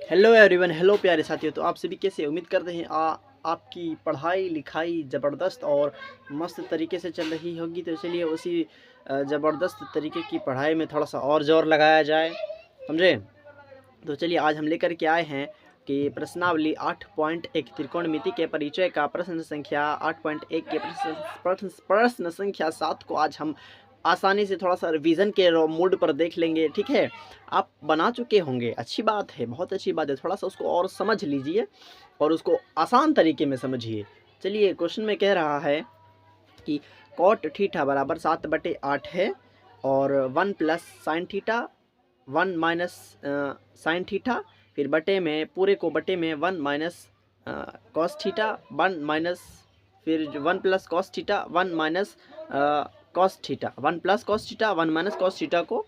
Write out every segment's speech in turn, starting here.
Hello everyone, hello प्यारे साथियों। तो आप सभी कैसे? उम्मीद करते हैं आपकी पढ़ाई लिखाई ज़बरदस्त और मस्त तरीके से चल रही होगी। तो चलिए उसी ज़बरदस्त तरीके की पढ़ाई में थोड़ा सा और ज़ोर लगाया जाए, समझे। तो चलिए आज हम लेकर के आए हैं कि प्रश्नावली 8.1 त्रिकोणमिति के परिचय का प्रश्न संख्या 8.1 के प्रश्न संख्या 7 को आज हम आसानी से थोड़ा सा रिवीजन के मूड पर देख लेंगे। ठीक है, आप बना चुके होंगे, अच्छी बात है, बहुत अच्छी बात है। थोड़ा सा उसको और समझ लीजिए और उसको आसान तरीके में समझिए। चलिए क्वेश्चन में कह रहा है कि कॉट थीटा बराबर 7/8 है और 1 plus sine theta 1 minus sine theta, फिर बटे में पूरे को बटे में 1 माइनस कॉस थीटा 1 माइनस, फिर 1 plus cos theta 1 minus cos theta 1 plus cos theta 1 minus cos theta को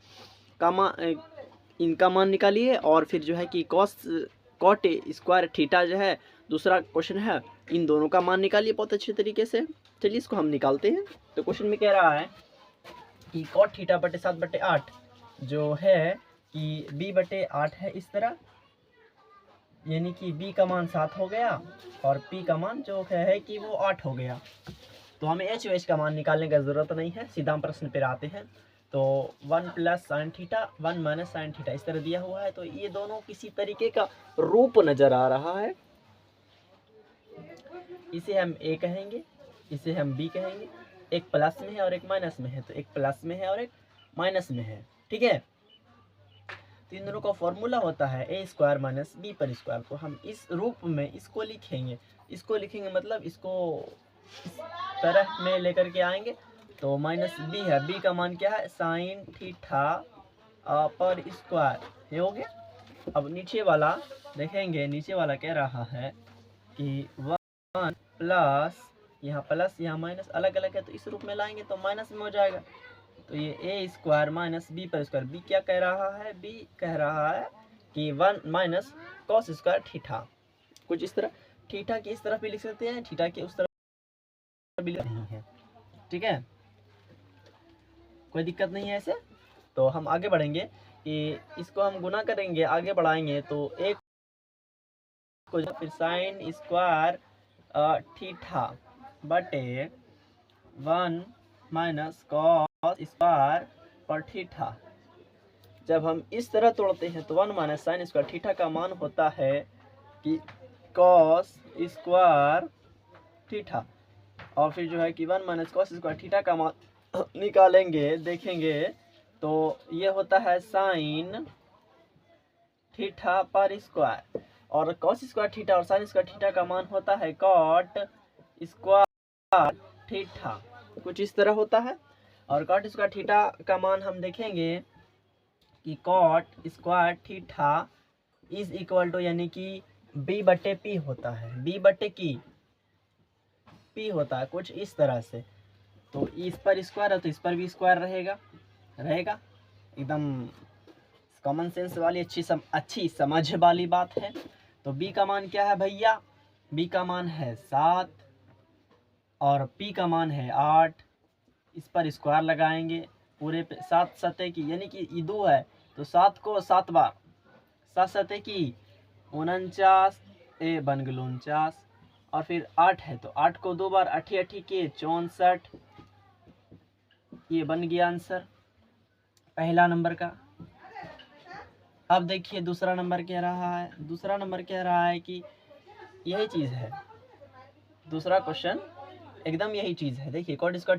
इनका मान निकालिए। और फिर जो है कि कॉट स्क्वायर थीटा जो है दूसरा क्वेश्चन है, इन दोनों का मान निकालिए बहुत अच्छे तरीके से। चलिए इसको हम निकालते हैं। तो क्वेश्चन में कह रहा है कि कॉट थीटा बटे 7/8 जो है कि b/8 है इस तरह, यानी कि b का मान 7 हो गया और p का मान जो है कि वो 8 हो गया। तो हमें h और h का मान निकालने की ज़रूरत नहीं है, सीधा हम प्रश्न पर आते हैं। तो 1 plus sine theta 1 minus sine theta इस तरह दिया हुआ है। तो ये दोनों किसी तरीके का रूप नज़र आ रहा है। इसे हम a कहेंगे, इसे हम b कहेंगे। एक प्लस में है और एक माइनस में है, तो एक प्लस में है और एक माइनस में है। ठीक है, तो इन दोनों का फॉर्मूला होता है a स्क्वायर माइनस b पर स्क्वायर। तो हम इस रूप में इसको लिखेंगे, मतलब इसको इस तरह में लेकर के आएंगे। तो माइनस b है, b का मान क्या है? साइन थीटा पर स्क्वायर, ये हो गया। अब नीचे वाला देखेंगे, नीचे वाला कह रहा है कि 1 प्लस, यहाँ प्लस यहाँ माइनस अलग अलग है तो इस रूप में लाएंगे तो माइनस में हो जाएगा। तो ये a स्क्वायर माइनस b पर स्क्वायर, b क्या कह रहा है? b कह रहा है कि 1 माइनस कॉस स्क्वायर थीटा, कुछ इस तरह। थीटा की इस तरफ भी लिख सकते हैं, थीटा की उस तरफ भी नहीं है। ठीक है, कोई दिक्कत नहीं है ऐसे। तो हम आगे बढ़ेंगे कि इसको हम गुना करेंगे, आगे बढ़ाएंगे। तो एक को फिर साइन स्क्वायर थीटा बटे 1 माइनस कॉस स्क्वायर पर थीटा। जब हम इस तरह तोड़ते हैं तो 1 माइनस साइन स्क्वायर थीटा का मान होता है कि कॉस स्क्वायर थीटा, और फिर जो है कि 1 माइनस कॉस स्क्वायर थीटा का मान निकालेंगे, देखेंगे तो ये होता है साइन थीटा पर स्क्वायर, और कॉस स्क्वायर थीटा और साइन स्क्वायर थीटा का मान होता है कॉट स्क्वायर थीटा, कुछ इस तरह होता है। और कॉट स्क्वायर थीटा का मान हम देखेंगे कि cot square theta is equal to, यानी कि b/p होता है, b/की p होता है, कुछ इस तरह से। तो इस पर स्क्वायर है तो इस पर भी स्क्वायर रहेगा एकदम कॉमन सेंस वाली अच्छी समझ वाली बात है। तो b का मान क्या है भैया? b का मान है 7 और p का मान है 8। इस पर स्क्वायर लगाएंगे, पूरे पे 7 सतह की, यानी कि ये 2 है तो 7 को 7 बार, 7 सतह की 49, ए बन गए 49, और फिर 8 है तो 8 को 2 बार, 8 8 के 64, ये बन गया आंसर पहला नंबर का। अब देखिए दूसरा नंबर कह रहा है कि यही चीज़ है, दूसरा क्वेश्चन एकदम यही चीज़ है। देखिए कॉट स्क्वायर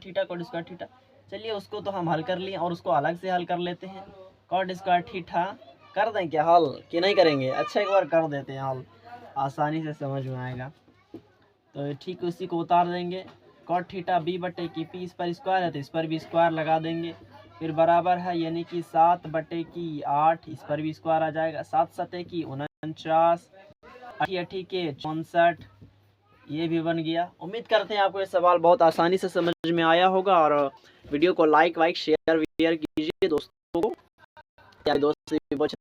थीटा, चलिए उसको तो हम हल कर लिए और उसको अलग से हल कर लेते हैं। कॉट स्क्वायर थीटा कर दें क्या हल कि नहीं करेंगे? अच्छा एक बार कर देते हैं हल, आसानी से समझ में आएगा। तो ठीक उसी को उतार देंगे, कॉट थीटा b/की p इस पर स्क्वायर है तो इस पर भी स्क्वायर लगा देंगे, फिर बराबर है, यानी कि 7/8 इस पर भी स्क्वायर आ जाएगा, 7 सतह की 49, 8 के 64, ये भी बन गया। उम्मीद करते हैं आपको ये सवाल बहुत आसानी से समझ में आया होगा, और वीडियो को लाइक शेयर कीजिए दोस्तों को, दोस्त